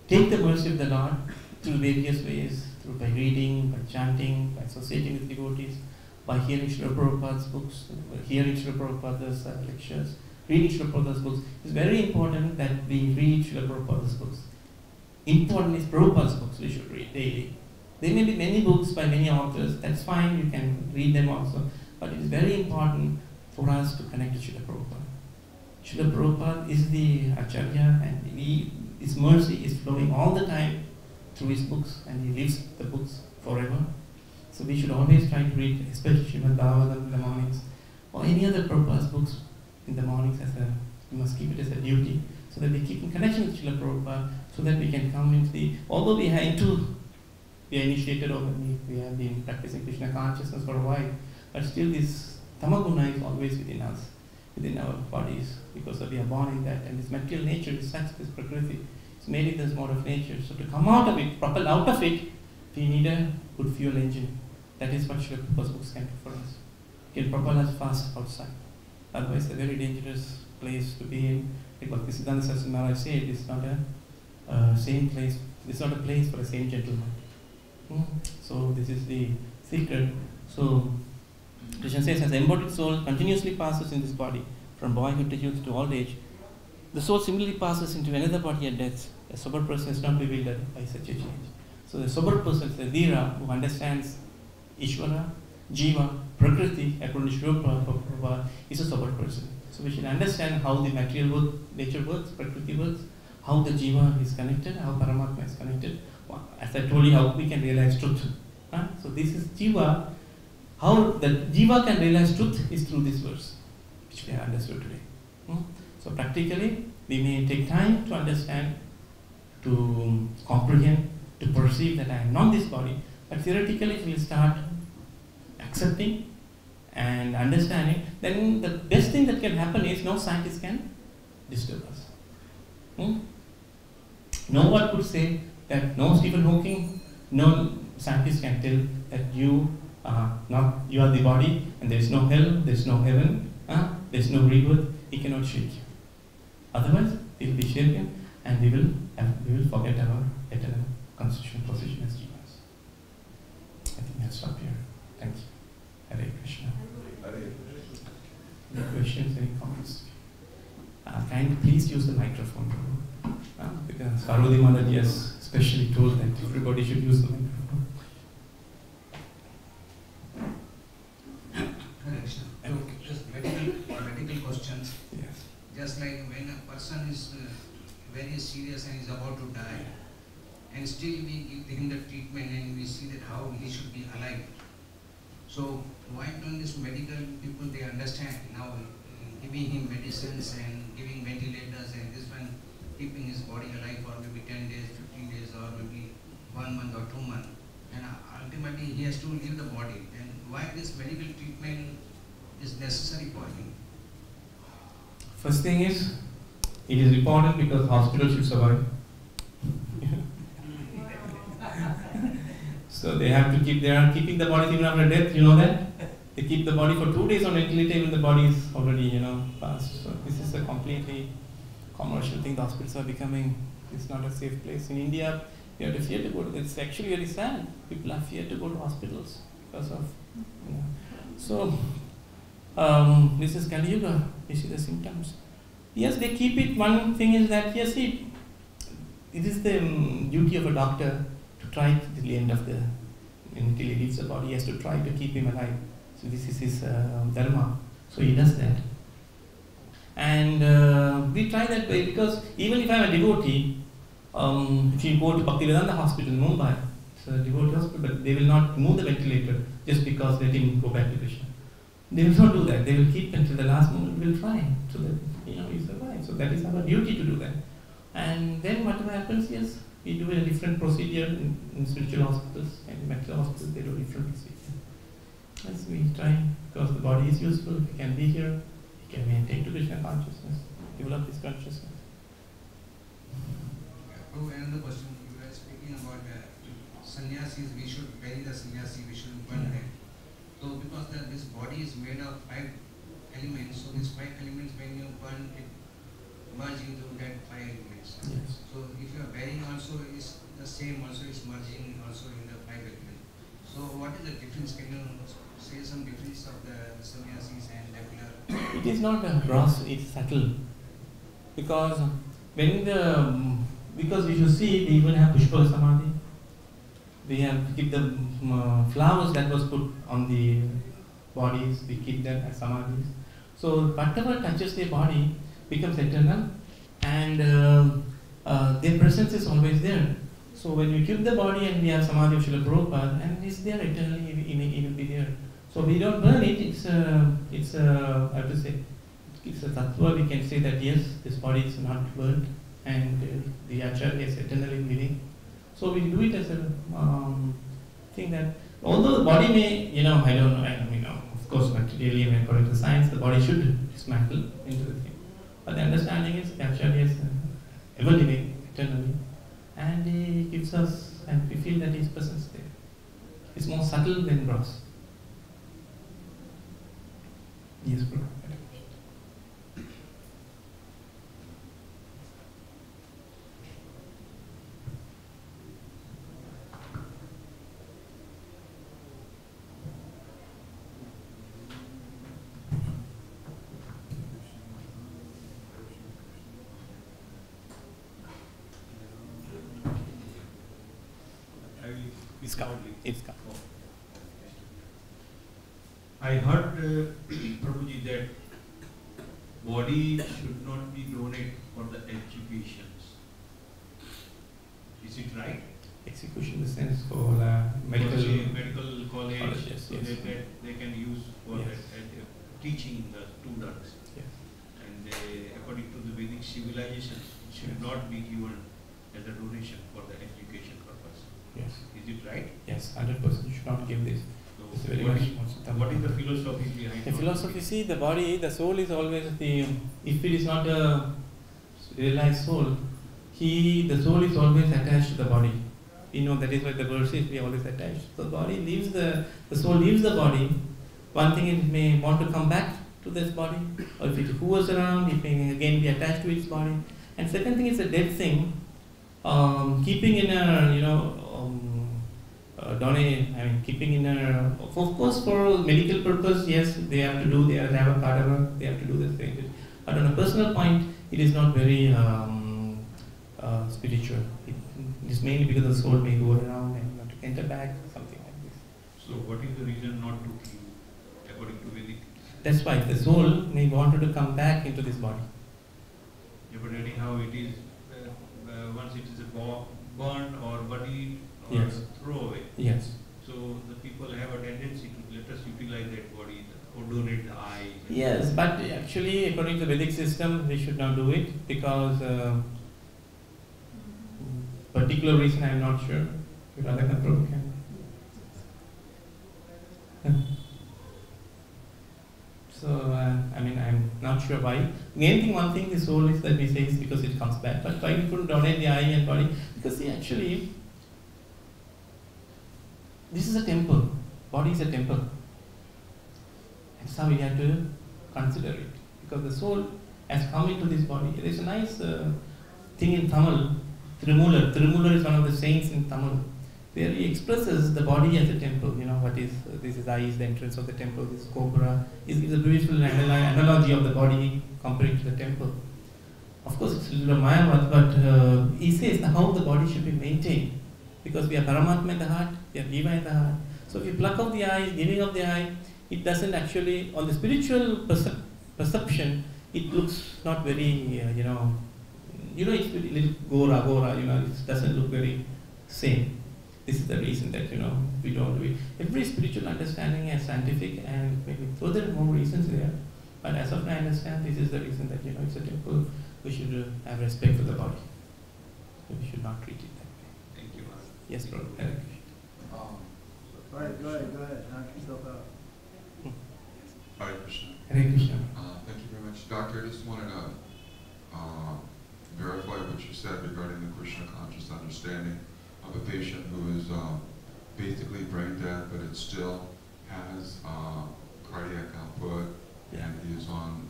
take the mercy of the Lord through various ways, by reading, by chanting, by associating with devotees, by hearing Srila Prabhupada's books, by hearing Srila Prabhupada's lectures, reading Srila Prabhupada's books. It's very important that we read Srila Prabhupada's books. Important is Prabhupada's books we should read daily. There may be many books by many authors, that's fine, you can read them also, but it is very important for us to connect to Srila Prabhupada. Srila Prabhupada is the Acharya, and his mercy is flowing all the time through his books, and he leaves the books forever. So we should always try to read, especially Srimad Bhagavatam in the mornings, or any other Prabhupada's books in the mornings. We must keep it as a duty, so that we keep in connection with Srila Prabhupada, so that we can come into the, although we are initiated, or we have been practicing Krishna consciousness for a while, but still this tamaguna is always within us, within our bodies, because we are born in that, and this material nature is such, this prakriti, it's made in this mode of nature. So to come out of it, propel out of it, we need a good fuel engine. That is what Srila Prabhupada's books can do for us. It can propel us fast outside. Otherwise, it's a very dangerous place to be in. Like what Siddhanta Saraswati Maharaj said, it's not a same place. It's not a place for a same gentleman. So this is the secret. So Krishna says, as the embodied soul continuously passes in this body, from boyhood to youth to old age, the soul similarly passes into another body at death. A sober person is not bewildered by such a change. So the sober person, the Dhira, who understands Ishvara, Jiva, Prakriti, according to Srila Prabhupada, is a sober person. So we should understand how the material nature works, Prakriti works, how the Jiva is connected, how Paramatma is connected. As I told you, how we can realize truth. So this is Jiva. How the Jiva can realize truth is through this verse, which we have understood today. So practically, we may take time to understand, to comprehend, to perceive that I am not this body, but theoretically if we start accepting and understanding, then the best thing that can happen is no scientist can disturb us. No one could say that no Stephen Hawking, no scientist can tell that you are the body and there is no hell, there is no heaven, there is no rebirth. He cannot shake you. Otherwise, we will be shaken and we will forget our eternal constitutional position as jivas. I think I'll stop here. Thank you. Hare Krishna. Hare Krishna. Any questions, any comments? Kindly please use the microphone. Because Sarvati Mataji has specially told that everybody should use the microphone. Krishna. Just medical questions. Yes. Just like when a person is very serious and is about to die, and still we give him the treatment and we see that how he should be alive. So why don't these medical people, they understand now giving him medicines and giving ventilators and this one keeping his body alive for maybe 10 days, 15 days or maybe 1 month or 2 months, and ultimately he has to leave the body. And why this medical treatment is necessary for him? First thing is, it is important because hospitals should survive. So they have to keep, they are keeping the body even after death, you know that? They keep the body for 2 days on ventilator when the body is already, passed. So this is a completely commercial thing the hospitals are becoming. It's not a safe place. In India, you have to fear to go to, it's actually very sad. People are feared to go to hospitals because of, So, this is Kali Yuga. You see the symptoms. Yes, they keep it. One thing is that, yes, it is the duty of a doctor to try till the end of the, until he leaves the body, he has to try to keep him alive. So this is his dharma. So he does that. And we try that way because even if I am a devotee, if you go to Bhakti-Vedanta hospital in Mumbai, it's a devotee hospital, but they will not move the ventilator just because they didn't go back to Krishna. They will not do that. They will keep until the last moment. We will try so that you survive. So that is our duty to do that. And then whatever happens, yes, we do a different procedure in spiritual hospitals and mental hospitals. They do different procedure. As we try, because the body is useful, we can be here, we can maintain to Krishna consciousness, develop this consciousness. Oh, another question. You were speaking about sannyasis. We should bury the sannyasi. We should burn them. So because this body is made of 5 elements, so these 5 elements, when you burn it, merge into that 5 elements. Yes. So if you are burying also is the same, also is merging also in the 5 elements. So what is the difference? Can you say some difference of the sannyasis and regular? It is not gross, it is subtle. Because when because if you see, they even have Pushpa Samadhi. They have to keep the flowers that was put on the bodies, we keep them as samadhis. So whatever touches their body becomes eternal, and their presence is always there. So when we keep the body and we have samadhi of Srila Prabhupada, and it's there eternally, it will be there. So we don't burn it, it's I have to say, it's a tattva. We can say that yes, this body is not burnt, and the acharya is eternally living. So we do it as a thing that, although the body may, I don't know, of course, materially and according to science, the body should dismantle into the thing. But the understanding is the acharya is ever living eternally, and he gives us, and we feel that his presence there. It's more subtle than gross. Yes, bro. It's come. I heard, Prabhuji, that body should not be donated for the educations. Is it right? Execution in the sense for medical college, yes, so yes. they can use for Yes. teaching the students. Yes. And according to the Vedic civilization, it should Yes. not be given as a donation for the education purpose. Yes. Is it right? Yes, 100%. You should not give this. So It's very what much is, what is the philosophy behind the all philosophy? this? See, the body, the soul is always the. If it is not a realized soul, the soul is always attached to the body. You know that is why the verse is we are always attached. The body leaves the soul leaves the body. One thing it may want to come back to this body, or if it hovers around, it may again be attached to its body. And second thing is a dead thing. Keeping in a donate, I mean, keeping in a, of course, for medical purpose, yes, they have to do, they have a cadaver, they have to do this thing. But on a personal point, it is not very spiritual. It is mainly because the soul may go around and not to enter back, something like this. So what is the reason not to kill, according to Vedic? That's why the soul may want to come back into this body. Yeah, but anyhow, it is, once it is a burn or body or Yes. throw away. Yes. So the people have a tendency to let us utilize that body or donate the eye. Yes, but actually, according to the Vedic system, we should not do it because particular reason I am not sure. If other control can. So, I mean, I'm not sure why. Main thing, one thing, the soul is that we say is because it comes back. But why we couldn't donate the eye and body? Because see, actually, this is a temple. Body is a temple. That's how we have to consider it. Because the soul has come into this body. There is a nice thing in Tamil, Nirmala. Nirmala is one of the saints in Tamil, where he expresses the body as a temple. You know, what is, this is eye is the entrance of the temple, this cobra. Is a beautiful analogy of the body compared to the temple. Of course, it's a little Mayavad, but he says how the body should be maintained. Because we have Paramatma in the heart, we have Jiva in the heart. So if you pluck off the eye, giving of the eye, it doesn't actually, on the spiritual perception, it looks not very, it's a little gora, it doesn't look very same. This is the reason that, we don't do it. Every spiritual understanding is scientific and maybe further more reasons there. But as of now, I understand this is the reason that, it's a temple. We should have respect for the body. We should not treat it that way. Thank you, Maharaj. Yes, bro. All right, go ahead, knock yourself out. Hare Krishna. Hare Krishna. Thank you very much. Doctor, I just wanted to verify what you said regarding the Krishna conscious understanding of a patient who is basically brain dead, but it still has cardiac output, and he is on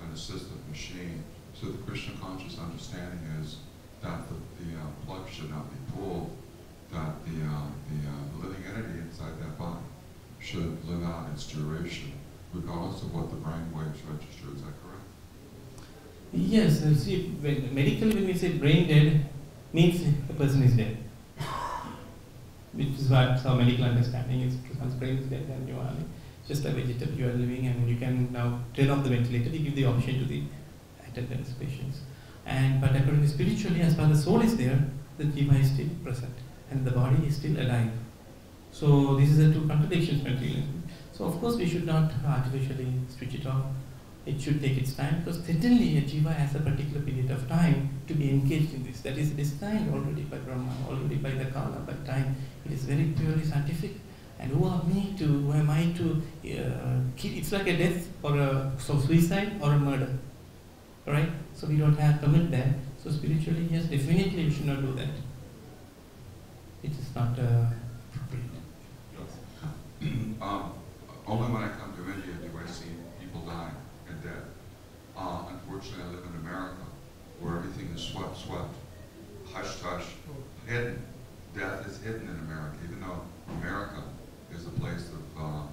an assistive machine. So the Krishna conscious understanding is that the plug should not be pulled, that the living entity inside that body should live out its duration, regardless of what the brain waves register. Is that correct? Yes, see, medically when we say brain dead, means the person is dead. Which is what our medical understanding is. Once brain is dead, then you are just a vegetable, you are living, and you can now turn off the ventilator. You give the option to the attendants, patients. But according to spiritually, as far as the soul is there, the jiva is still present, and the body is still alive. So this is the two contradictions materially. So of course we should not artificially switch it off. It should take its time, because certainly a jiva has a particular period of time to be engaged in this. That is designed already by Brahma, already by the Kala, by time. It is very purely scientific. And who am I to kill? It's like a death or a suicide or a murder. Alright? So we don't have permit that. So spiritually, yes, definitely we should not do that. It is not appropriate. Only when I come to India do I see people dying and dead. Unfortunately, I live in America, where everything is swept, hush, hidden. Death is hidden in America, even though America is a place of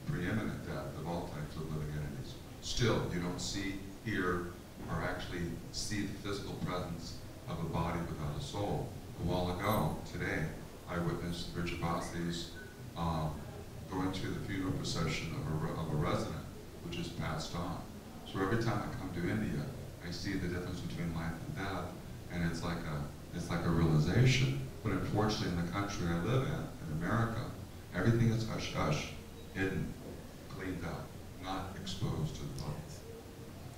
preeminent death of all types of living entities. Still, you don't see, hear, or actually see the physical presence of a body without a soul. A while ago, today, I witnessed Vrindavan going to the funeral procession of a resident who just passed on. So every time I come to India, I see the difference between life and death, and it's like a realization. But unfortunately, in the country I live in America, everything is hush-hush, hidden, cleaned up, not exposed to the public.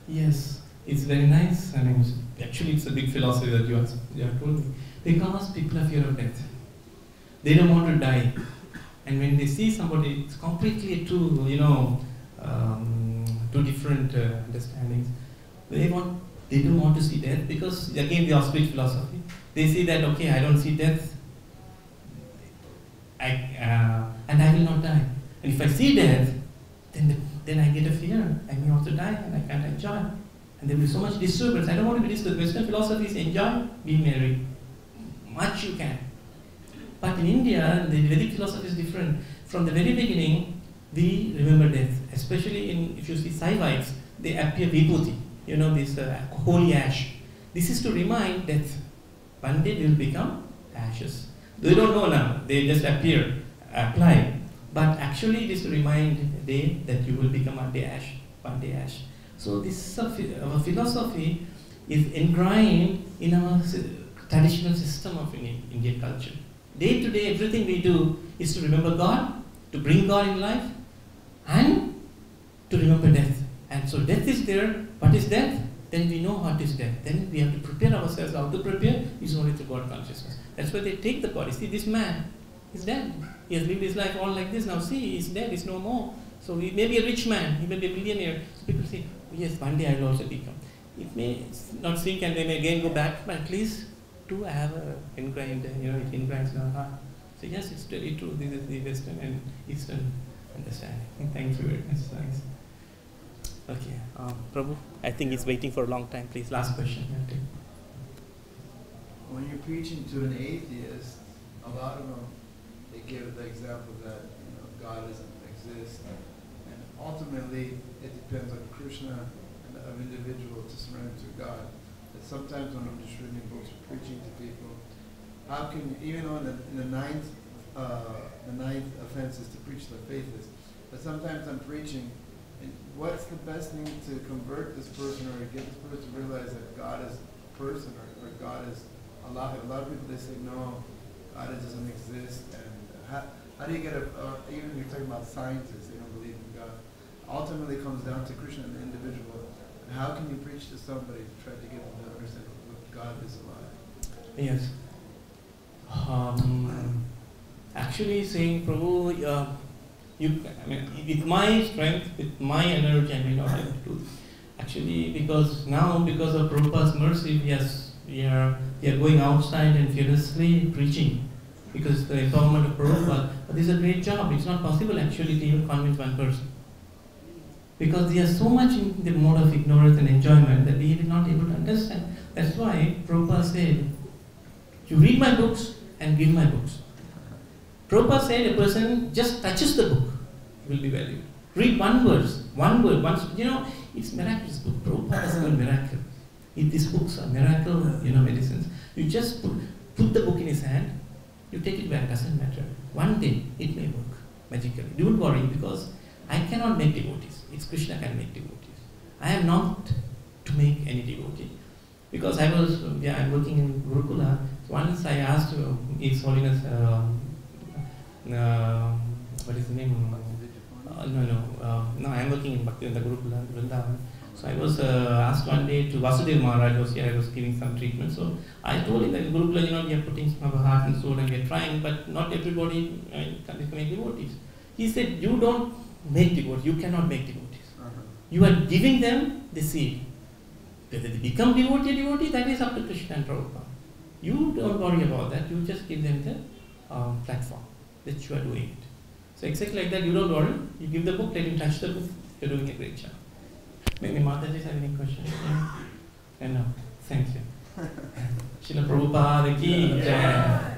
Yes, it's very nice. I mean, actually, it's a big philosophy that you have told me. Because people have fear of death. They don't want to die. And when they see somebody, it's completely two different understandings. They don't want to see death because, again, the Auschwitz philosophy. They see that, okay, I don't see death, and I will not die. And if I see death, then I get a fear. I may also die, and I can't enjoy. And there will be so much disturbance. I don't want to be disturbed. Western philosophy is enjoy, be merry. Much you can. But in India, the Vedic philosophy is different. From the very beginning, we remember death. Especially if you see Saivites, they appear vibhuti, this holy ash. This is to remind death. One day we will become ashes. They don't know now, they just apply. But actually it is to remind the day that you will become one day ash. So this our philosophy is ingrained in our traditional system of Indian culture. Day to day, everything we do is to remember God, to bring God in life, and to remember death. And so death is there. What is death? Then we know what is death. Then we have to prepare ourselves. How to prepare is only through God consciousness. That's why they take the body. See, this man is dead. He has lived his life all like this. Now see, he's dead. He's no more. So he may be a rich man. He may be a millionaire. So people say, oh, yes, one day I will also become. It may not sink and they may again go back, but at least to have a ingrained, it ingrinds in our heart. So yes, it's very true. This is the Western and Eastern understanding. Thank you very much. Thanks. Okay, Prabhu, I think he's waiting for a long time. Please, last question. When you're preaching to an atheist, a lot of them, they give the example that God doesn't exist, and ultimately it depends on Krishna and an individual to surrender to God. But sometimes when I'm just reading books or preaching to people, how can, even on the ninth offense is to preach to the faithless, but sometimes I'm preaching, and what's the best thing to convert this person or to get this person to realize that God is a person or God is Allah? A lot of people, they say, no, God doesn't exist. And how do you get even if you're talking about scientists, they don't believe in God. Ultimately, it comes down to Krishna and the individual. And how can you preach to somebody to try to get them to understand what God is alive? Yes. Actually, saying, Prabhu, with my strength, with my energy, I may not able to do this. Actually, because of Prabhupada's mercy, we are going outside and fearlessly preaching, because the empowerment of Prabhupada. But this is a great job. It's not possible actually to even convince one person, because they are so much in the mode of ignorance and enjoyment that they are not able to understand. That's why Prabhupada said, you read my books and give my books. Prabhupada said a person just touches the book, will be valued. Read one word, it's miraculous book. Prabhupada has done miracle. If these books are miracle, medicines, you just put the book in his hand, you take it back, doesn't matter. One day it may work magically. Don't worry, because I cannot make devotees. It's Krishna can make devotees. I am not to make any devotee. Because I'm working in Gurukula. Once I asked His Holiness, what is the name? No, I'm working in Bhakti-yoga Gurukula, Vrindavan. So I was asked one day to Vasudev Maharaj was here, I was giving some treatment. So I told him that Gurukula, we are putting some of our heart and soul and we are trying, but not everybody can make devotees. He said, you don't make devotees, you cannot make devotees. You are giving them the seed. Whether they become devotee, that is up to Krishna and Prabhupada. You don't worry about that, you just give them the platform that you are doing it. So exactly like that, you don't worry, you give the book, let him touch the book, you're doing a great job. Maybe Mataji have any questions? No, thank you. Srila Prabhupada ki Jai.